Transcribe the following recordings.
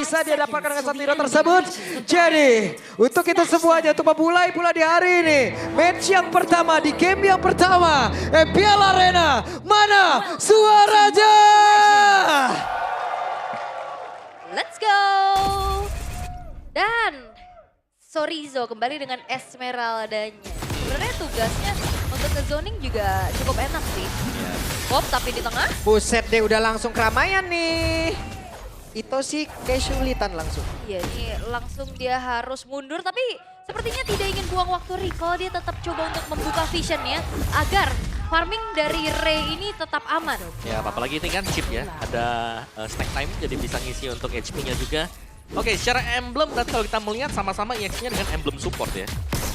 bisa dia dapatkan dengan satu hero tersebut. Jadi untuk itu semuanya untuk memulai pula di hari ini. Match yang pertama di game yang pertama. MPL Arena. Mana Suaraja? Let's go. Dan Sorizo kembali dengan Esmeraldanya. Sebenarnya tugasnya untuk ke zoning juga cukup enak sih. Pop tapi di tengah. Buset deh udah langsung keramaian nih. Itu sih kesulitan langsung. Iya ini langsung dia harus mundur tapi sepertinya tidak ingin buang waktu recall. Dia tetap coba untuk membuka visionnya agar farming dari Ray ini tetap aman. Ya apalagi ini kan chip ya, ada stack time jadi bisa ngisi untuk HP-nya juga. Oke, secara emblem berarti kalau kita melihat sama-sama EX-nya dengan emblem support ya.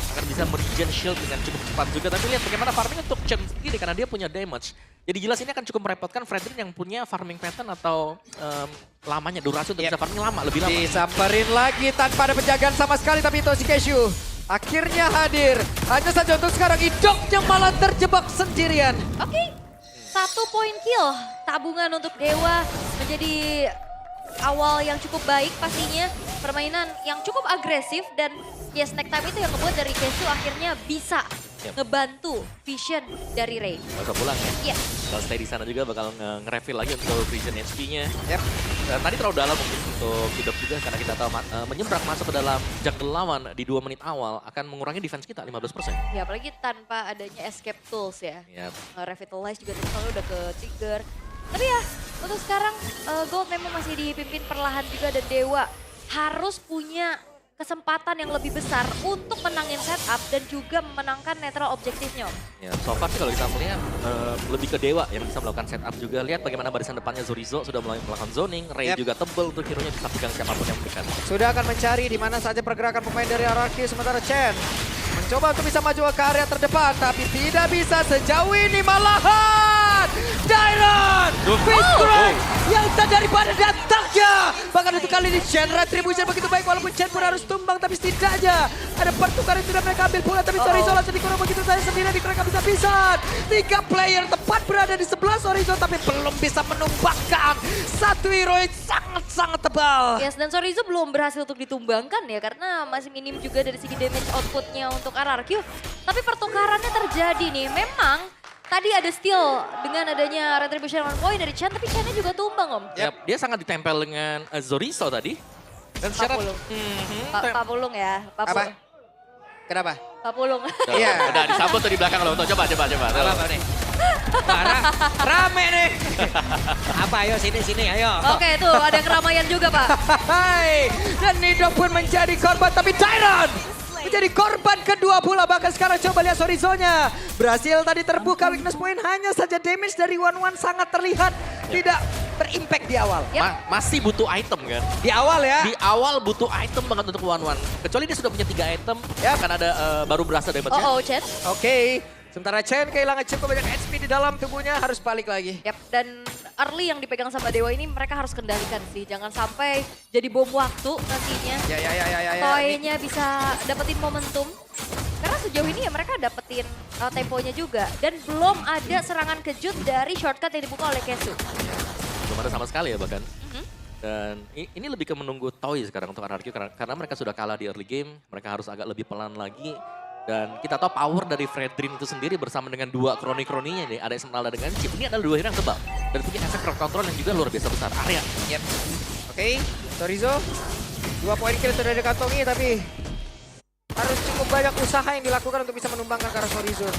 Akan bisa meregen shield dengan cukup cepat juga. Tapi lihat bagaimana farming untuk Chen sendiri karena dia punya damage. Jadi jelas ini akan cukup merepotkan Fredrin yang punya farming pattern atau lamanya, durasi untuk bisa farming lama, lebih lama. Disamperin lagi tanpa ada penjagaan sama sekali tapi itu si Cashew akhirnya hadir. Hanya saja untuk sekarang Idoknya malah terjebak sendirian. Oke, 1 poin kill. Tabungan untuk Dewa menjadi awal yang cukup baik pastinya. Permainan yang cukup agresif dan ya snack time itu yang membuat dari Kesu akhirnya bisa ngebantu vision dari Ray. Bakal pulang ya? Iya. Kalau stay di sana juga bakal nge-refill lagi untuk vision HP-nya. Yep. Tadi terlalu dalam mungkin untuk hidup juga karena kita tahu menyeberang masuk ke dalam jungle lawan di 2 menit awal akan mengurangi defense kita 15%. Ya apalagi tanpa adanya escape tools ya. Yep. Revitalize juga misalnya udah ke trigger. Tapi ya untuk sekarang Gold memang masih dipimpin perlahan juga dan Dewa harus punya kesempatan yang lebih besar untuk menangin setup dan juga memenangkan netral objektifnya. Ya, so far sih kalau kita melihat lebih ke Dewa yang bisa melakukan setup juga. Lihat bagaimana barisan depannya Zorizo sudah mulai melakukan zoning. Ray juga tebel untuk hero-nya bisa pegang siapapun yang dekat. Sudah akan mencari di mana saja pergerakan pemain dari RRQ sementara Chen mencoba untuk bisa maju ke area terdepan tapi tidak bisa sejauh ini malahan. Dairon! Fist Strike yang tak daripada datangnya. Bahkan untuk kali ini Chen retribution begitu baik walaupun Chen pun harus tumbang tapi setidaknya ada pertukaran yang sudah mereka ambil pula tapi Sorizo langsung dikurang begitu saja sendiri di mereka bisa pisan. 3 player tepat berada di sebelah Sorizo tapi belum bisa menumbangkan satu hero yang sangat-sangat tebal. Yes, dan Sorizo belum berhasil untuk ditumbangkan ya karena masih minim juga dari segi damage outputnya untuk RRQ. Tapi pertukarannya terjadi nih, memang tadi ada steal dengan adanya retribution 1 point dari Chen, tapi Chen-nya juga tumbang Om. Yep. Dia sangat ditempel dengan Zorizo tadi. Dan secara... Pak Pulung ya. Apa? Kenapa? Pak Pulung. Iya. Udah disambut tuh di belakang loh. Coba. Apa nih? Rame nih. Apa ayo sini ayo. Oke tuh ada keramaian juga Pak. Hai. Dan Nido pun menjadi korban tapi Tyron menjadi korban kedua pula. Bahkan sekarang coba lihat Sorizo-nya. Berhasil tadi terbuka weakness point. Hanya saja damage dari One sangat terlihat tidak berimpact di awal. Masih butuh item kan? Di awal ya? Di awal butuh item banget untuk One. Kecuali dia sudah punya 3 item, akan ada baru berasa damage-nya. Oh Chen. Oke. Sementara Chen kehilangan cukup banyak HP di dalam tubuhnya, harus balik lagi. Yap, dan early yang dipegang sama Dewa ini mereka harus kendalikan sih. Jangan sampai jadi bom waktu nantinya. Ya. Toy-nya bisa dapetin momentum. Karena sejauh ini ya mereka dapetin temponya juga. Dan belum ada serangan kejut dari shortcut yang dibuka oleh Kesu. Belum ada sama sekali ya bahkan. Dan ini lebih ke menunggu Toy sekarang untuk RRQ karena mereka sudah kalah di early game. Mereka harus agak lebih pelan lagi. Dan kita tahu power dari Fredrin itu sendiri bersama dengan 2 kroni-kroninya nih. Ada Esmeralda dengan Chip. Ini adalah 2 hero yang tebal. Dan punya efek crowd control yang juga luar biasa besar. Area. Yep. Oke, Sorizo 2 poin kill sudah dikantongi tapi harus cukup banyak usaha yang dilakukan untuk bisa menumbangkan ke arah Sorizo.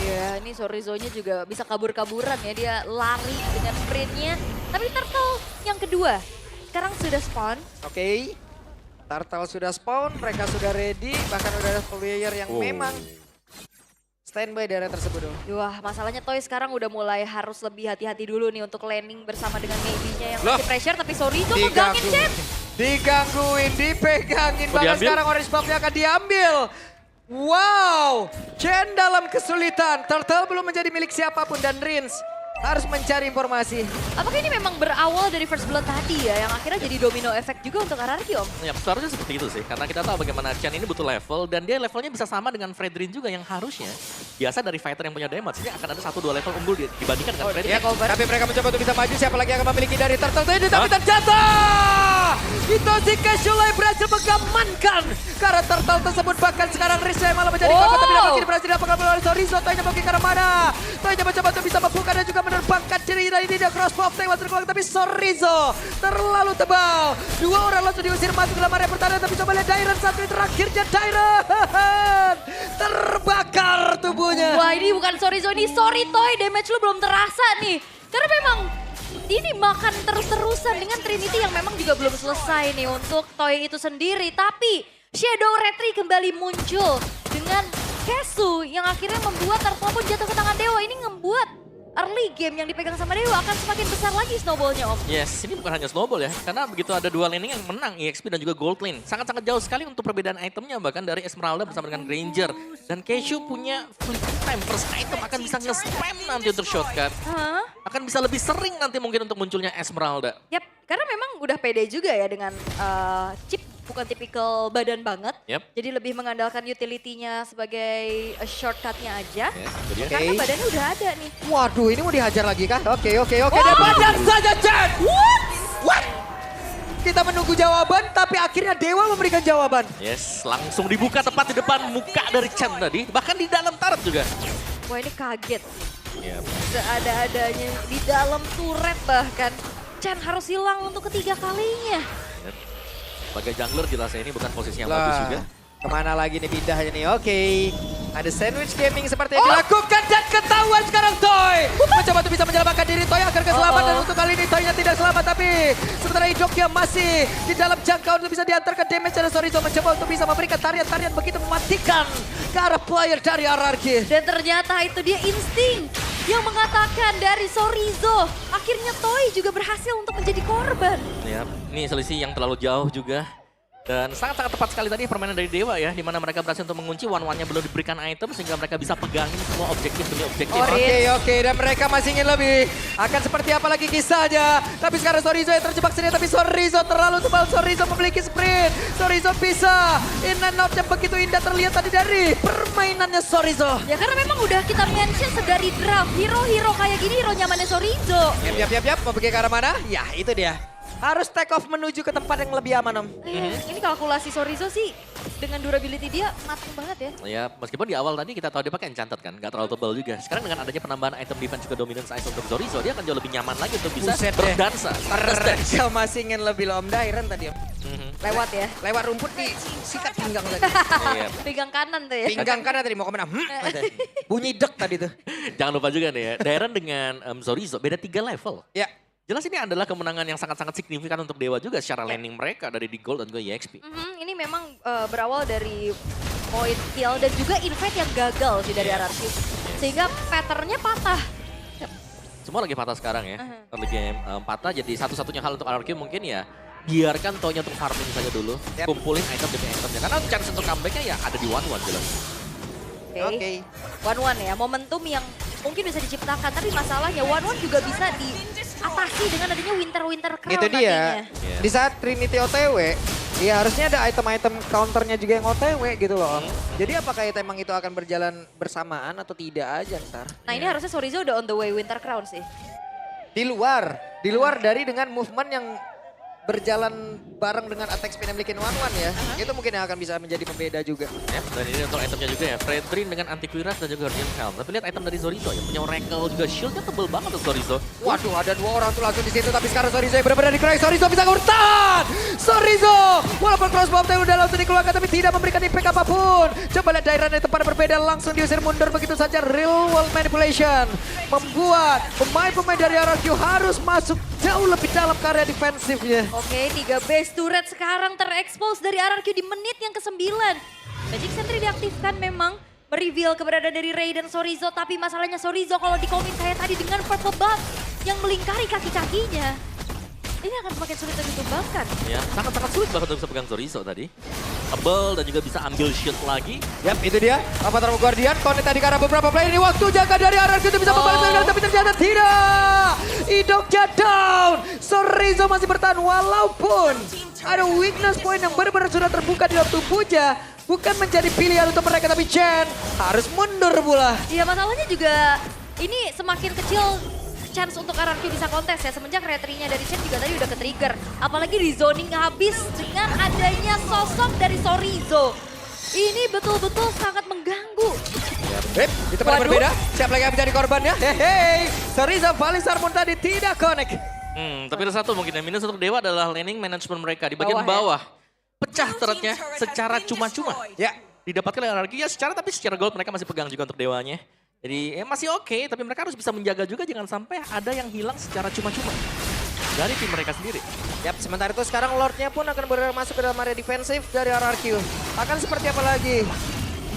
Iya, ini Sorizo-nya juga bisa kabur-kaburan ya. Dia lari dengan sprintnya. Tapi Turtle yang kedua sekarang sudah spawn. Oke. Turtle sudah spawn, mereka sudah ready, bahkan udah ada player yang memang standby di area tersebut. Wah, masalahnya Toy sekarang udah mulai harus lebih hati-hati dulu nih untuk landing bersama dengan Maybe-nya yang masih pressure, tapi Sorizo megangin Chen. Digangguin, dipegangin, bahkan sekarang orange buff-nya akan diambil. Wow, Chen dalam kesulitan, Turtle belum menjadi milik siapapun dan Rins harus mencari informasi. Apakah ini memang berawal dari first blood tadi ya, yang akhirnya jadi domino effect juga untuk RRQ Om? Ya, seharusnya seperti itu sih. Karena kita tahu bagaimana Chen ini butuh level. Dan dia levelnya bisa sama dengan Fredrin juga yang harusnya. Biasa dari fighter yang punya damage, ini akan ada 1-2 level unggul dibandingkan dengan Fredrin. Ya, tapi mereka mencoba untuk bisa maju, siapa lagi yang akan memiliki dari Turtle tadi, tapi terjatuh! Hitoshi Casual berhasil mengamankan karakter turtle tersebut. Bahkan sekarang Rizal malah menjadi korban, tapi namun kini berhasil dapatkan oleh Sorizo. Toynya bagi ke arah mana? Toynya mencoba untuk bisa membuka dan juga menerbangkan diri dari dia crossbow tewas terkeluar, tapi Sorizo terlalu tebal. Dua orang langsung diusir masuk dalam area pertahanan, tapi coba lihat Dairon satu ini terakhirnya Dairon terbakar tubuhnya. Wah, ini bukan Sorizo, ini Toy. Damage lu belum terasa nih. Karena memang ini makan terus-terusan dengan Trinity yang memang juga belum selesai nih untuk Toy itu sendiri. Tapi Shadow Retri kembali muncul dengan Kesu yang akhirnya membuat Turtle pun jatuh ke tangan Dewa. Ini membuat early game yang dipegang sama Dewa akan semakin besar lagi snowballnya, Om. Yes, ini bukan hanya snowball ya. Karena begitu ada dua laning yang menang, EXP dan juga Gold Lane. Sangat-sangat jauh sekali untuk perbedaan itemnya. Bahkan dari Esmeralda bersama dengan Granger. Dan Keishu punya flipping time. First item akan bisa nge-spam nanti untuk shotgun. Akan bisa lebih sering nanti mungkin untuk munculnya Esmeralda. Yap, karena memang udah pede juga ya dengan chip. Bukan tipikal badan banget, jadi lebih mengandalkan utility-nya sebagai shortcut-nya aja. Karena badannya udah ada nih. Waduh, ini mau dihajar lagi kah? Oke. Dan badan saja, Chen! What? Kita menunggu jawaban, tapi akhirnya Dewa memberikan jawaban. Yes, langsung dibuka tepat di depan muka dari Chen tadi. Bahkan di dalam turret juga. Wah, ini kaget. Seada-adanya di dalam turret bahkan. Chen harus hilang untuk ketiga kalinya. Sebagai jungler jelas ini bukan posisi yang bagus juga. Kemana lagi nih pindahnya nih? Oke. Ada sandwich gaming seperti yang dilakukan dan ketahuan sekarang Toy. Mencoba untuk bisa menyelamatkan diri Toy agar keselamatan dan untuk kali ini Toynya tidak selamat. Tapi sementara Idoknya masih di dalam jangkauan untuk bisa diantarkan damage dari Sorizo. Mencoba untuk bisa memberikan tarian-tarian begitu mematikan ke arah player dari RRQ. Dan ternyata itu dia insting yang mengatakan dari Sorizo. Akhirnya Toy juga berhasil untuk menjadi korban. Ya, ini selisih yang terlalu jauh juga. Dan sangat-sangat tepat sekali tadi permainan dari Dewa ya. Dimana mereka berhasil untuk mengunci, one-one-nya belum diberikan item. Sehingga mereka bisa pegangin semua objektif demi objektif. Oke. Dan mereka masih ingin lebih. Akan seperti apa lagi kisahnya. Tapi sekarang Sorizo yang terjebak sendiri. Tapi Sorizo terlalu tebal. Sorizo memiliki sprint. Sorizo bisa. In and out yang begitu indah terlihat tadi dari permainannya Sorizo. Ya karena memang udah kita mention sedari draft. Hero-hero kayak gini hero nyamannya Sorizo. Yap. Mau pergi ke arah mana? Ya itu dia. Harus take off menuju ke tempat yang lebih aman, Om. Ini kalkulasi Sorizo sih dengan durability dia matang banget ya. Ya, meskipun di awal tadi kita tahu dia pakai enchanted kan, gak terlalu tebal juga. Sekarang dengan adanya penambahan item defense juga dominance ice untuk Sorizo, dia akan jauh lebih nyaman lagi untuk bisa berdansa. Mereka masih ingin lebih loh, Om Dairon tadi, Om. Lewat ya. Lewat rumput di sikat pinggang tadi. Pinggang kanan tuh ya. Pinggang kanan tadi mau kemana? Bunyi dek tadi tuh. Jangan lupa juga nih ya, Dairon dengan Sorizo beda 3 level. Ya. Jelas ini adalah kemenangan yang sangat-sangat signifikan untuk Dewa juga secara laning mereka dari di Gold dan juga EXP. Ini memang berawal dari point kill dan juga invade yang gagal sih dari RRQ. Sehingga patternnya patah. Semua lagi patah sekarang ya. Early game patah, jadi satu-satunya hal untuk RRQ mungkin ya biarkan Toynya untuk farming saja dulu. Kumpulin item demi itemnya. Karena chance untuk comebacknya ya ada di one-one jelas. Oke. One-one ya, momentum yang mungkin bisa diciptakan. Tapi masalahnya one-one juga bisa diatasi dengan adanya winter crown itu dia. nantinya. Di saat Trinity OTW, ya harusnya ada item-item counternya juga yang OTW gitu loh, Om. Jadi apakah emang itu akan berjalan bersamaan atau tidak aja ntar? Nah ini harusnya Sorizo udah on the way winter crown sih. Di luar dari dengan movement yang berjalan bareng dengan attack spin yang bikin one-one ya. Itu mungkin yang akan bisa menjadi pembeda juga. Ya, dan ini untuk itemnya juga ya, Fredrin dengan Antiquiras dan juga Guardian Helm. Tapi lihat item dari Sorizo yang punya Oracle juga, shieldnya tebel banget untuk Sorizo. Waduh, ada 2 orang tuh langsung di situ, tapi sekarang Sorizo yang benar-benar di-crack. Sorizo bisa ngurtan! Sorizo! Walaupun crossbow tadi udah langsung dikeluarkan, tapi tidak memberikan impact apapun. Coba lihat Dairon yang tempat berbeda, langsung diusir mundur begitu saja. Real world manipulation membuat pemain-pemain dari RRQ harus masuk jauh lebih dalam ke area defensifnya. Oke, 3 base turret sekarang terekspos dari RRQ di menit yang ke-9. Magic Sentry diaktifkan memang, mereveal keberadaan dari Ray dan Sorizo. Tapi masalahnya Sorizo kalau di-commit kayak tadi dengan purple buff yang melingkari kaki-kakinya. Ini akan semakin sulit untuk ditumbangkan. Ya, sangat-sangat sulit bahkan untuk bisa pegang Sorizo tadi. Tebel dan juga bisa ambil shield lagi. Yap, itu dia. Avatar Guardian, connect tadi karena beberapa play ini. Waktu jaga dari RRQ itu bisa membalas, tapi ternyata tidak. Idoknya down. Sorizo masih bertahan walaupun ada weakness point yang benar-benar sudah terbuka di dalam tubuhnya. Bukan menjadi pilihan untuk mereka, tapi Chen harus mundur pula. Iya, masalahnya juga ini semakin kecil chance untuk RRQ bisa kontes ya. Semenjak retrinya dari Chen juga tadi udah ke-trigger. Apalagi di zoning habis dengan adanya sosok dari Sorizo. Ini betul-betul sangat mengganggu. Di tempat yang berbeda, siapa lagi yang menjadi korbannya? Hehe, Sorizo Valisar pun tadi tidak connect. Tapi ada satu mungkin yang minus untuk Dewa adalah laning management mereka di bagian Bawah, bawah. Pecah turretnya secara cuma-cuma. Ya, Didapatkan oleh RRQ ya tapi secara gold mereka masih pegang juga untuk Dewanya. Jadi masih oke, tapi mereka harus bisa menjaga juga jangan sampai ada yang hilang secara cuma-cuma dari tim mereka sendiri. yap, sementara itu sekarang Lordnya pun akan bergerak masuk ke dalam area defensif dari RRQ. Akan seperti apa lagi?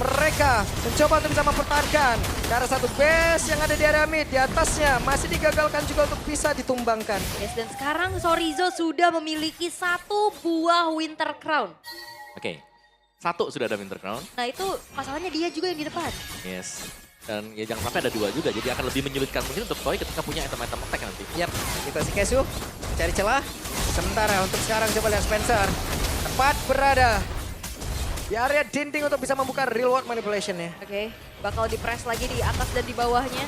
Mereka mencoba untuk bisa mempertahankan ke arah satu base yang ada di area mid. Di atasnya masih digagalkan juga untuk bisa ditumbangkan. Yes, dan sekarang Sorizo sudah memiliki 1 buah Winter Crown. Oke, 1 sudah ada Winter Crown. Nah itu masalahnya dia juga yang di depan. Yes. Dan ya jangan sampai ada 2 juga, jadi akan lebih menyulitkan mungkin untuk Toy ketika punya item-item attack nanti. Yap, itu si Kesu cari celah. Sementara untuk sekarang coba lihat Spencer. Tepat berada di area dinding untuk bisa membuka real world manipulation-nya. Oke, bakal di-press lagi di atas dan di bawahnya.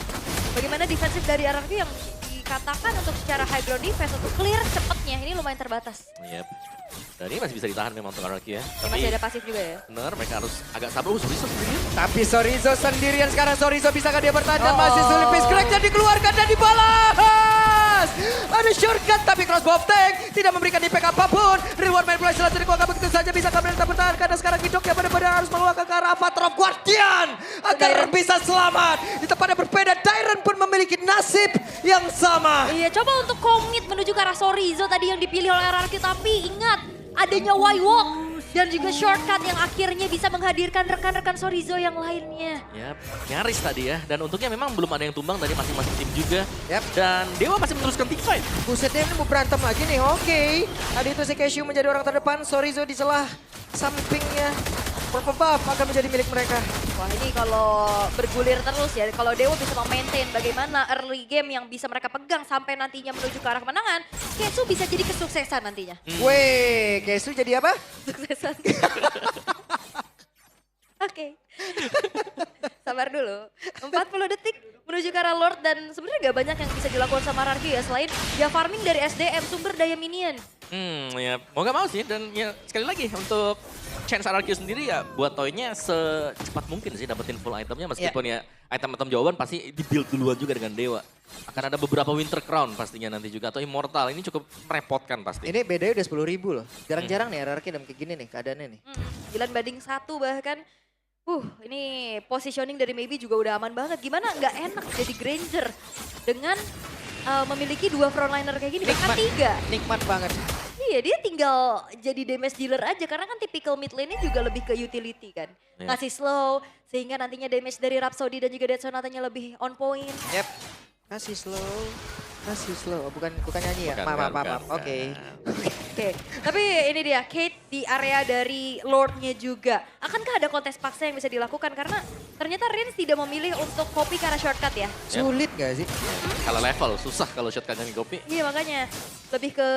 Bagaimana defensif dari RRQ yang dikatakan untuk secara high ground defense untuk clear cepatnya. Ini lumayan terbatas. Yep. Dan ini masih bisa ditahan memang untuk RRQ ya. Ini masih ada pasif juga ya. Bener, mereka harus agak sabar. Sorizo sendirian. Tapi Sorizo sendirian sekarang. Sorizo bisakah dia bertahan dan masih sulit. Peace Crack-nya dikeluarkan dan dibalas. Ada shortcut tapi crossbow tank tidak memberikan impact apapun. Reward manipulation langsung dikeluarkan begitu saja. Bisa kembali bertahan karena sekarang Gidok yang benar-benar harus mengeluarkan ke arah Avatar of Guardian. Agar bisa selamat. Di tempat yang berbeda, Dairon pun memiliki nasib yang sama. Iya, coba untuk komit menuju ke arah Sorizo tadi yang dipilih oleh RRQ. Tapi ingat, adanya Y-Walk dan juga shortcut yang akhirnya bisa menghadirkan rekan-rekan Sorizo yang lainnya. Yap, nyaris tadi ya. Dan untungnya memang belum ada yang tumbang dari masing-masing tim juga. Yap. Dan Dewa masih meneruskan team fight. Buset, dia ini mau berantem lagi nih. Oke. Tadi itu si Cashew menjadi orang terdepan. Sorizo di celah sampingnya. Purple buff akan menjadi milik mereka. Wah, ini kalau bergulir terus ya, kalau Dewa bisa memaintain bagaimana early game yang bisa mereka pegang sampai nantinya menuju ke arah kemenangan, Kesu bisa jadi kesuksesan nantinya. Weh, Cashew jadi apa? Suksesan. Oke. Sabar dulu. 40 detik menuju ke arah Lord dan sebenarnya gak banyak yang bisa dilakukan sama RRQ ya selain ya farming dari SDM, sumber daya minion. Ya mau gak mau sih. Dan ya sekali lagi untuk chance RRQ sendiri ya buat Toy-nya secepat mungkin sih dapetin full itemnya. Meskipun ya item-item jawaban pasti di-build duluan juga dengan Dewa. Akan ada beberapa Winter Crown pastinya nanti juga atau Immortal. Ini cukup merepotkan pasti. Ini bedanya udah 10.000 loh. Jarang-jarang nih RRQ dalam kayak gini nih keadaannya nih. 9 banding 1 bahkan. Ini positioning dari Maybe juga udah aman banget. Gimana nggak enak jadi Granger dengan memiliki 2 frontliner kayak gini, bahkan 3. Nikmat banget. Iya, dia tinggal jadi damage dealer aja karena kan typical mid lane-nya juga lebih ke utility kan. Iya. Ngasih slow sehingga nantinya damage dari Rhapsody dan juga Dead Sonata-nya lebih on point. Yep. Kasih slow. Kasih slow. Oh, bukan nyanyi ya? Bukan, Maaf. bukan. Oke. Oke, tapi ini dia Kate di area dari Lord-nya juga. Akankah ada kontes paksa yang bisa dilakukan? Karena ternyata Rins tidak memilih untuk copy ke arah shortcut ya. Sulit gak sih? Kalau level susah kalau shotgunnya Gopi. Iya makanya lebih ke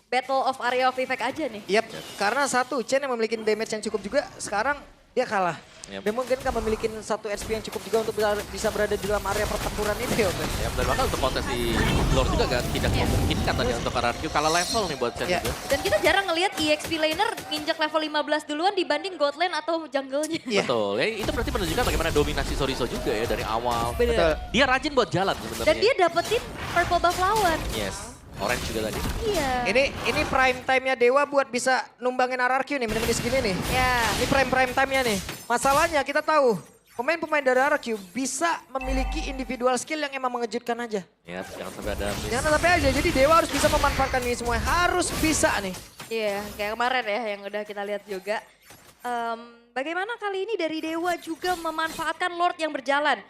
Battle of Area of Effect aja nih. Yep. Karena satu, Chen yang memiliki damage yang cukup juga, sekarang dia kalah. Yep. Dan mungkin kan memiliki 1 HP yang cukup juga untuk bisa berada di dalam area pertempuran itu ya. Ya, dan bahkan untuk kontes di Lord juga tidak memungkinkan tadi untuk RRQ kalah level nih buat Chen juga. Dan kita jarang ngelihat EXP laner nginjak level 15 duluan dibanding God lane atau jungle-nya. Iya. Betul, ya itu berarti menunjukkan bagaimana dominasi Sorizo juga ya dari awal. Bener. Dia rajin buat jalan sebenarnya. Dan dia dapetin purple buff lawan. Yes, orange juga tadi. Iya. Ini prime time-nya Dewa buat bisa numbangin RRQ nih, menit-menit segini nih. Ya. Ini prime time-nya nih. Masalahnya kita tahu, pemain-pemain dari RRQ bisa memiliki individual skill yang emang mengejutkan aja. Ya, jangan sampai ada miss. Jangan sampai aja, jadi Dewa harus bisa memanfaatkan ini semua. Harus bisa nih. Iya, kayak kemarin ya yang udah kita lihat juga. Bagaimana kali ini dari Dewa juga memanfaatkan Lord yang berjalan.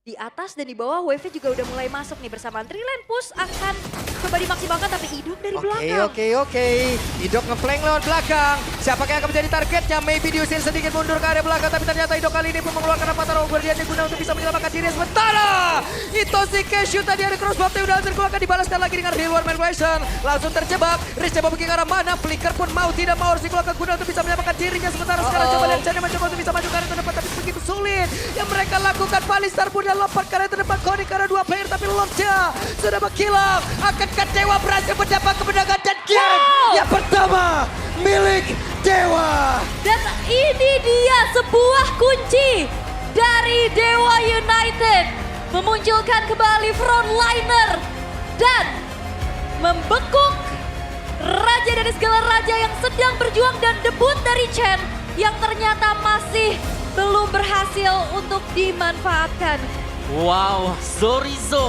Di atas dan di bawah wave juga udah mulai masuk nih bersamaan. Trilane push akan coba dimaksimalkan tapi Idok dari belakang. Oke. Idok ngeflank lewat belakang. Siapakah yang akan menjadi targetnya? Maybe diusir sedikit mundur ke area belakang. Tapi ternyata Idok kali ini pun mengeluarkan Avatar of Guardian guna untuk bisa menyelamatkan diri. Sementara itu si Cashew tadi ada crossbow yang udah terkeluarkan dibalaskan lagi dengan reward manipulation. Langsung terjebak. Riz coba pergi ke arah mana. Flicker pun mau tidak mau harus dikeluarkan guna untuk bisa menyelamatkan dirinya. Sementara sekarang coba lihat Chen mencoba untuk bisa maju ke arah terdepan. Tapi begitu sulit yang mereka lakukan. Palistar Bunda lompat ke arah terdepan Cody karena 2 player, tapi Lordja sudah menghilang. Akankah Dewa berhasil mendapat kemenangan dan game yang pertama milik Dewa. Dan ini dia sebuah kunci dari Dewa United. Memunculkan kembali frontliner dan membekuk raja dari segala raja yang sedang berjuang dan debut dari Chen yang ternyata masih belum berhasil untuk dimanfaatkan. Wow, Zorizo